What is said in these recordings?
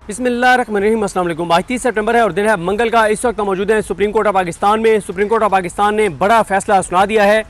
बिस्मिल्लाहिर्रहमानिर्रहीम। अस्सलाम वालेकुम। आज 30 सितंबर है और दिन है मंगल का। इस वक्त हम मौजूद हैं सुप्रीम कोर्ट ऑफ पाकिस्तान में। सुप्रीम कोर्ट ऑफ पाकिस्तान ने बड़ा फैसला सुना दिया है।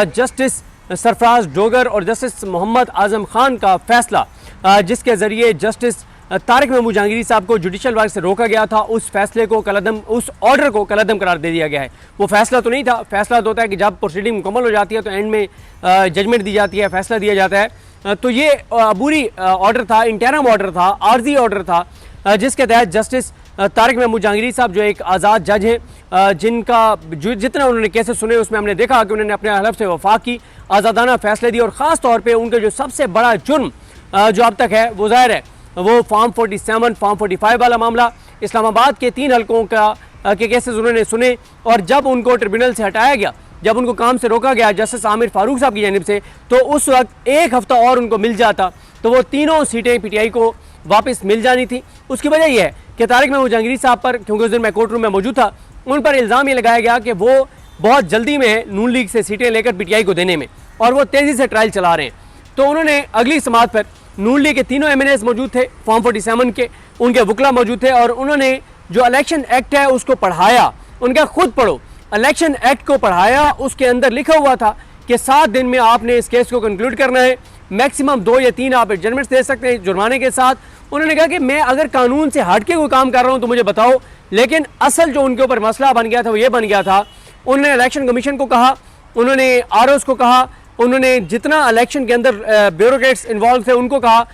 जस्टिस सरफराज डोगर और जस्टिस मोहम्मद आजम खान का फैसला, जिसके ज़रिए जस्टिस तारिक महमूद जहांगीरी साहब को जुडिशल वर्क से रोका गया था, उस फैसले को कलअदम, उस ऑर्डर को कलअदम करार दे दिया गया है। वो फैसला तो नहीं था। फैसला तो होता है कि जब प्रोसीडिंग मुकम्मल हो जाती है तो एंड में जजमेंट दी जाती है, फैसला दिया जाता है। तो ये अबूरी ऑर्डर था, इंटरम ऑर्डर था, आर्जी ऑर्डर था, जिसके तहत जस्टिस तारिक महमूद जहांगीरी साहब जो एक आज़ाद जज हैं, जितना उन्होंने केसेस सुने उसमें हमने देखा कि उन्होंने अपने हलफ से वफा की, आज़ादाना फैसले दिए और ख़ास तौर पे उनका जो सबसे बड़ा जुर्म जो अब तक है वो ज़ाहिर है वो फॉर्म 47, फॉर्म 45 वाला मामला, इस्लामाबाद के 3 हलकों के केसेस उन्होंने सुने। और जब उनको ट्रिब्यूनल से हटाया गया, जब उनको काम से रोका गया जस्टिस आमिर फारूक साहब की जानिब से, तो उस वक्त एक हफ्ता और उनको मिल जाता तो वो तीनों सीटें पीटीआई को वापस मिल जानी थी। उसकी वजह यह है कि तारिक महमूद जहांगीरी साहब पर, क्योंकि उस दिन मैं कोर्ट रूम में मौजूद था, उन पर इल्ज़ाम ये लगाया गया कि वो बहुत जल्दी में है नून लीग से सीटें लेकर पीटीआई को देने में, और वो तेज़ी से ट्रायल चला रहे हैं। तो उन्होंने अगली समात पर नून लीग के तीनों एमएनएस मौजूद थे, फॉर्म 47 के उनके वकला मौजूद थे, और उन्होंने जो इलेक्शन एक्ट है उसको पढ़ाया। उनका खुद पढ़ो, इलेक्शन एक्ट को पढ़ाया, उसके अंदर लिखा हुआ था कि 7 दिन में आपने इस केस को कंक्लूड करना है, मैक्सिमम 2 या 3 आप एडजमेंट्स दे सकते हैं जुर्माने के साथ। उन्होंने कहा कि मैं अगर कानून से हट के कोई काम कर रहा हूं तो मुझे बताओ। लेकिन असल जो उनके ऊपर मसला बन गया था वो ये बन गया था, उन्होंने इलेक्शन कमीशन को कहा, उन्होंने आरओस को कहा, उन्होंने जितना इलेक्शन के अंदर ब्यूरोक्रेट्स इन्वॉल्व थे उनको कहा,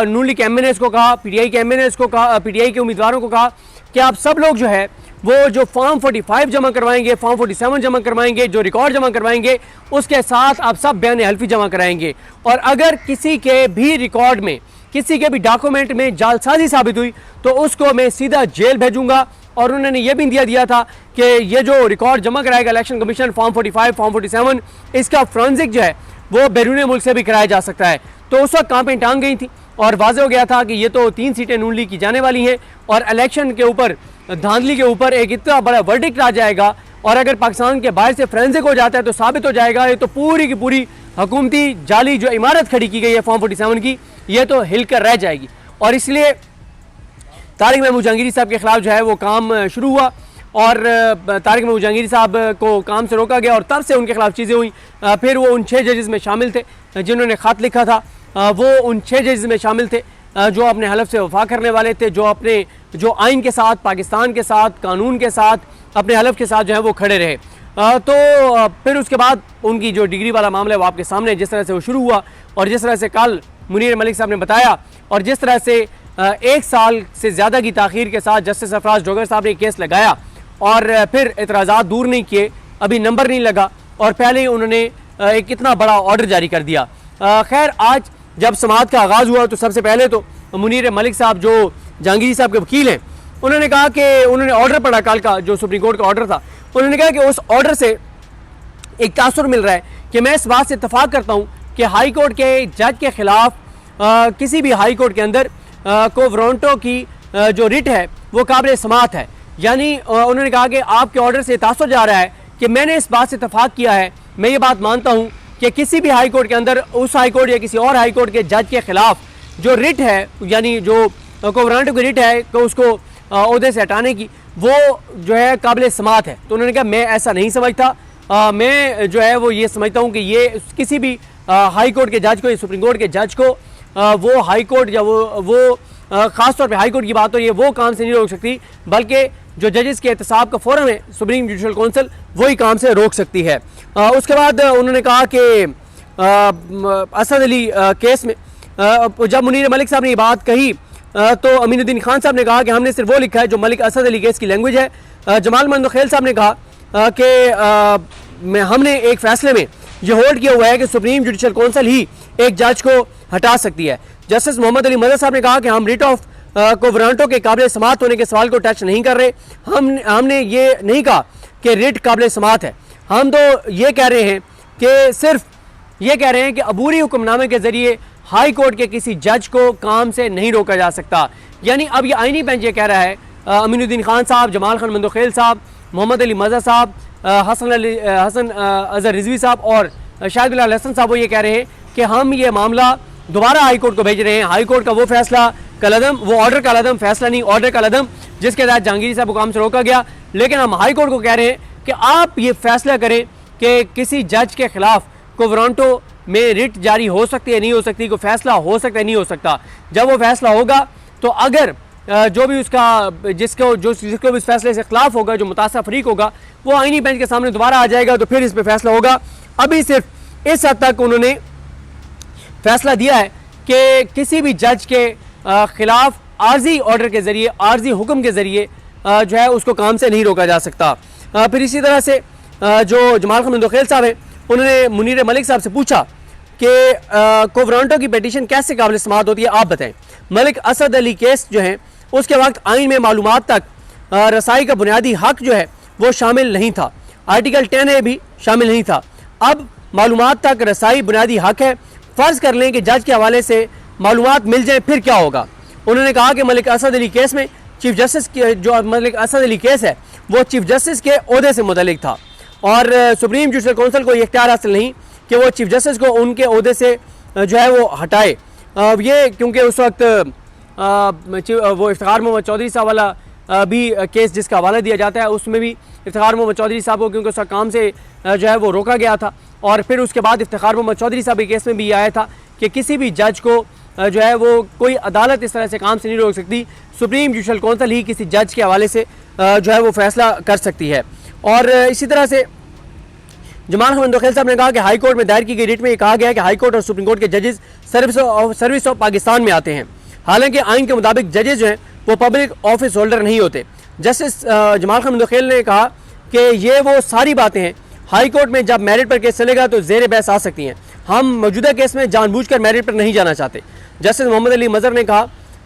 नून लीग के एमएनएस को कहा, पीटीआई के एमएनएस को कहा, पीटीआई के उम्मीदवारों को कहा कि आप सब लोग जो है वो जो फॉर्म 45 जमा करवाएंगे, फॉर्म 47 जमा करवाएंगे, जो रिकॉर्ड जमा करवाएंगे, उसके साथ आप सब बयान हल्फी जमा कराएंगे। और अगर किसी के भी रिकॉर्ड में, किसी के भी डॉक्यूमेंट में जालसाजी साबित हुई तो उसको मैं सीधा जेल भेजूंगा। और उन्होंने ये भी दिया था कि ये जो रिकॉर्ड जमा कराएगा इलेक्शन कमीशन, फॉर्म 45, फॉर्म 47, इसका फ्रांसिक जो है वो बैरून मुल्क से भी कराया जा सकता है। तो उस वक्त कांपें टांग गई थी और वाज़ेह हो गया था कि ये तो 3 सीटें नून लीग की जाने वाली हैं और इलेक्शन के ऊपर, धांधली के ऊपर एक इतना बड़ा वर्डिक्ट आ जाएगा। और अगर पाकिस्तान के बाहर से फ्रेंसिक हो जाता है तो साबित हो जाएगा ये तो पूरी की पूरी हुकूमती जाली जो इमारत खड़ी की गई है फॉर्म 47 की, ये तो हिलकर रह जाएगी। और इसलिए तारिक महमूद जहांगीरी साहब के खिलाफ जो है वो काम शुरू हुआ और तारिक महमूद जहांगीरी साहब को काम से रोका गया और तब से उनके खिलाफ चीज़ें हुई। फिर वो उन 6 जजेस में शामिल थे जिन्होंने ख़त लिखा था, वो उन 6 जजेस में शामिल थे जो अपने हलफ से वफा करने वाले थे, जो अपने जो आइन के साथ, पाकिस्तान के साथ, कानून के साथ, अपने हलफ के साथ जो है वो खड़े रहे। तो फिर उसके बाद उनकी जो डिग्री वाला मामला है वो आपके सामने जिस तरह से वो शुरू हुआ और जिस तरह से कल मुनीर मलिक साहब ने बताया और जिस तरह से 1 साल से ज़्यादा की ताख़ीर के साथ जस्टिस सरफराज डोगर साहब ने केस लगाया और फिर एतराज़ात दूर नहीं किए, अभी नंबर नहीं लगा और पहले ही उन्होंने एक कितना बड़ा ऑर्डर जारी कर दिया। खैर, आज जब समाअत का आगाज़ हुआ तो सबसे पहले तो मुनीर मलिक साहब जो जहांगीरी साहब के वकील हैं, उन्होंने कहा कि उन्होंने ऑर्डर पढ़ा कल का, जो सुप्रीम कोर्ट का ऑर्डर था। उन्होंने कहा कि उस ऑर्डर से एक तासुर मिल रहा है कि मैं इस बात से इत्तफाक करता हूँ कि हाई कोर्ट के जज के खिलाफ किसी भी हाई कोर्ट के अंदर को वारंटों की जो रिट है वो काबिल समाअत है। यानी उन्होंने कहा कि आपके ऑर्डर से तासुर जा रहा है कि मैंने इस बात से इत्तफाक किया है, मैं ये बात मानता हूँ कि किसी भी हाई कोर्ट के अंदर उस हाई कोर्ट या किसी और हाई कोर्ट के जज के खिलाफ जो रिट है, यानी जो वारंटों की रिट है कि उसको ओहदे से हटाने की, वो जो है काबिल समाअत है। तो उन्होंने कहा मैं ऐसा नहीं समझता, मैं जो है वो ये समझता हूँ कि ये किसी भी हाई कोर्ट के जज को या सुप्रीम कोर्ट के जज को वो हाई कोर्ट या वो ख़ास तौर पे हाई कोर्ट की बात हो, ये वो काम से नहीं रोक सकती, बल्कि जो जजेस के एहतसाब का फोरम है सुप्रीम जुडिशल काउंसिल, वही काम से रोक सकती है। उसके बाद उन्होंने कहा कि असद अली केस में जब मुनीर मलिक साहब ने ये बात कही तो अमीनुद्दीन खान साहब ने कहा कि हमने सिर्फ वो लिखा है जो मलिक असद अली केस की लैंग्वेज है। जमाल मंदखेल साहब ने कहा कि हमने एक फैसले में ये होल्ड किया हुआ है कि सुप्रीम जुडिशल काउंसिल ही एक जज को हटा सकती है। जस्टिस मोहम्मद अली मदद साहब ने कहा कि हम रिट ऑफ को वारंटों के काबिल समाअत होने के सवाल को टच नहीं कर रहे, हमने ये नहीं कहा कि रिट काबिल समाअत है, हम तो ये कह रहे हैं कि सिर्फ ये कह रहे हैं कि अबूरी हुक्मनामे के जरिए हाई कोर्ट के किसी जज को काम से नहीं रोका जा सकता। यानी अब ये आईनी बेंच ये कह रहा है, अमीनुद्दीन खान साहब, जमाल खान मंदखेल साहब, मोहम्मद अली मज़ा साहब, हसन अजहर रिजवी साहब और शाहिद बिलाल हसन साहब वो ये कह रहे हैं कि हम ये मामला दोबारा हाई कोर्ट को भेज रहे हैं। हाई कोर्ट का वो फैसला कलअदम, वो ऑर्डर कलअदम, फैसला नहीं, ऑर्डर कलअदम, जिसके तहत जहांगीरी साहब को काम से रोका गया। लेकिन हम हाई कोर्ट को कह रहे हैं कि आप ये फैसला करें कि किसी जज के खिलाफ को वारंटो में रिट जारी हो सकती है, नहीं हो सकती, कोई फैसला हो सकता है, नहीं हो सकता। जब वो फैसला होगा तो अगर जो भी उसका जिसको भी इस फैसले से खिलाफ होगा, जो मुतासर फरीक होगा, वो आईनी बेंच के सामने दोबारा आ जाएगा, तो फिर इस पर फैसला होगा। अभी सिर्फ इस हद तक उन्होंने फैसला दिया है कि किसी भी जज के खिलाफ आर्जी ऑर्डर के ज़रिए, आर्जी हुक्म के ज़रिए जो है उसको काम से नहीं रोका जा सकता। फिर इसी तरह से जो जमाल खान मंदोखेल साहब हैं, उन्होंने मुनीर मलिक साहब से पूछा कि को वारंटो की पिटीशन कैसे काबिल समाअत होती है, आप बताएं। मलिक असद अली केस जो है उसके वक्त आइन में मालूमात तक रसाई का बुनियादी हक जो है वो शामिल नहीं था, आर्टिकल 10A भी शामिल नहीं था। अब मालूमात तक रसाई बुनियादी हक है। फ़र्ज़ कर लें कि जज के हवाले से मालूमात मिल जाए, फिर क्या होगा। उन्होंने कहा कि मलिक असद अली केस में चीफ जस्टिस के जो मलिक असद अली केस है वो चीफ जस्टिस के ओहदे से मुतल्लिक था और सुप्रीम जुडिशल कौंसिल को ये इख्तियार हासिल नहीं कि वो चीफ जस्टिस को उनके ओहदे से जो है वो हटाए। ये क्योंकि उस वक्त वो इफ्तिखार मोहम्मद चौधरी साहब वाला भी केस जिसका हवाला दिया जाता है, उसमें भी इफ्तिखार मोहम्मद चौधरी साहब को क्योंकि उसका काम से जो है वो रोका गया था। और फिर उसके बाद इफ्तिखार मोहम्मद चौधरी साहब के केस में भी आया था कि किसी भी जज को जो है वो कोई अदालत इस तरह से काम से नहीं रोक सकती, सुप्रीम जुडिशल कौंसिल ही किसी जज के हवाले से जो है वो फैसला कर सकती है। और इसी तरह से जमाल खान मंदोखेल साहब ने कहा कि हाई कोर्ट में दायर की गई रिट में ये कहा गया है कि हाई कोर्ट और सुप्रीम कोर्ट के जजेस सर्विस ऑफ पाकिस्तान में आते हैं। हालांकि आइन के मुताबिक जजेस जो हैं वो पब्लिक ऑफिस होल्डर नहीं होते। जस्टिस जमाल खान मंदोखेल ने कहा कि ये वो सारी बातें हैं, हाई कोर्ट में जब मेरिट पर केस चलेगा तो ज़ेर बहस आ सकती हैं। हम मौजूदा केस में जानबूझकर मेरिट पर नहीं जाना चाहते। जस्टिस मोहम्मद अली मजहर ने कहा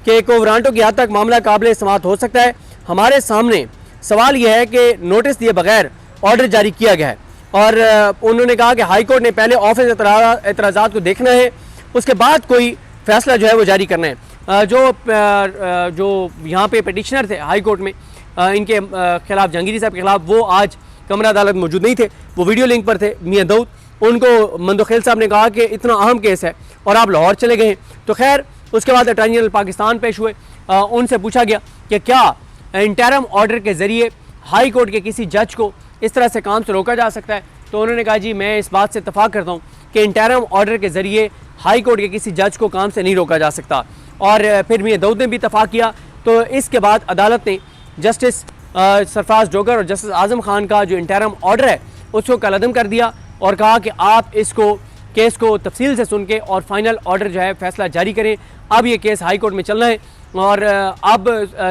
कि को वारंटो की हद तक मामला काबिल समाअत हो सकता है। हमारे सामने सवाल यह है कि नोटिस दिए बगैर ऑर्डर जारी किया गया है और उन्होंने कहा कि हाई कोर्ट ने पहले ऑफिस एतराज़ात को देखना है, उसके बाद कोई फैसला जो है वो जारी करना है। जो यहाँ पे पिटिशनर थे हाई कोर्ट में इनके खिलाफ, जहांगीरी साहब के खिलाफ, वो आज कमरा अदालत मौजूद नहीं थे, वो वीडियो लिंक पर थे, मियाँ दाऊद। उनको मंदोखेल साहब ने कहा कि इतना अहम केस है और आप लाहौर चले गए हैं। तो खैर उसके बाद अटॉर्नी जनरल पाकिस्तान पेश हुए, उनसे पूछा गया कि क्या इंटरम ऑर्डर के ज़रिए हाई कोर्ट के किसी जज को इस तरह से काम से रोका जा सकता है। तो उन्होंने कहा जी मैं इस बात से इत्तफाक करता हूँ कि इंटरम ऑर्डर के ज़रिए हाई कोर्ट के किसी जज को काम से नहीं रोका जा सकता। और फिर मियाँ दाऊद ने भी इत्तफाक किया। तो इसके बाद अदालत ने जस्टिस सरफराज डोगर और जस्टिस आज़म खान का जो इंटरम ऑर्डर है उसको कलअदम कर दिया और कहा कि आप इसको केस को तफसील से सुन के और फाइनल ऑर्डर जो है फैसला जारी करें। अब ये केस हाई कोर्ट में चलना है और अब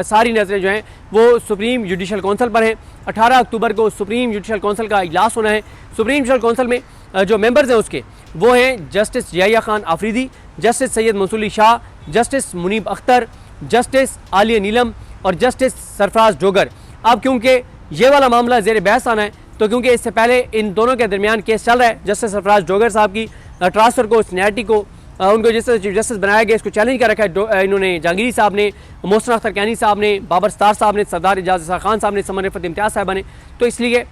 सारी नज़रें जो हैं वो सुप्रीम जुडिशल कौंसिल पर हैं। 18 अक्टूबर को सुप्रीम जुडिशल कौंसिल का इजलास होना है। सुप्रीम जुडिशल कौंसिल में जो मेंबर्स हैं उसके वो हैं justice Zia Khan Afridi, justice Syed Mansoor Ali Shah, justice Munib Akhtar, justice Aalia Neelum और जस्टिस सरफराज डोगर। अब क्योंकि ये वाला मामला ज़ेर बहस आना है, तो क्योंकि इससे पहले इन दोनों के दरमियान केस चल रहा है, जस्टिस सरफराज डोगर साहब की ट्रांसफ़र को, सीनियरिटी को, उनको जिस तरह चीफ जस्टिस बनाया गया इसको चैलेंज कर रखा है इन्होंने, जहांगीरी साहब ने, मोहसिन अख्तर कैनी साहब ने, बाबर सत्तार साहब ने, सरदार एजाज खान साहब ने, समन रिफत इम्तियाज़ साहबा ने। तो इसलिए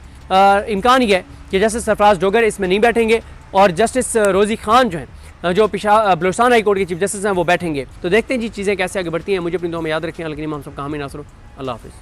इम्कान ये है कि जस्टिस सरफराज डोगर इसमें नहीं बैठेंगे और जस्टिस रोज़ी खान जो हैं जो बलूचिस्तान हाई कोर्ट के चीफ जस्टिस हैं वो बैठेंगे। तो देखते हैं जी चीज़ें कैसे आगे बढ़ती हैं। मुझे अपनी दुआ में याद रखें। अलग हम सब कहामी नासरो। अल्लाह हाफ़िज़।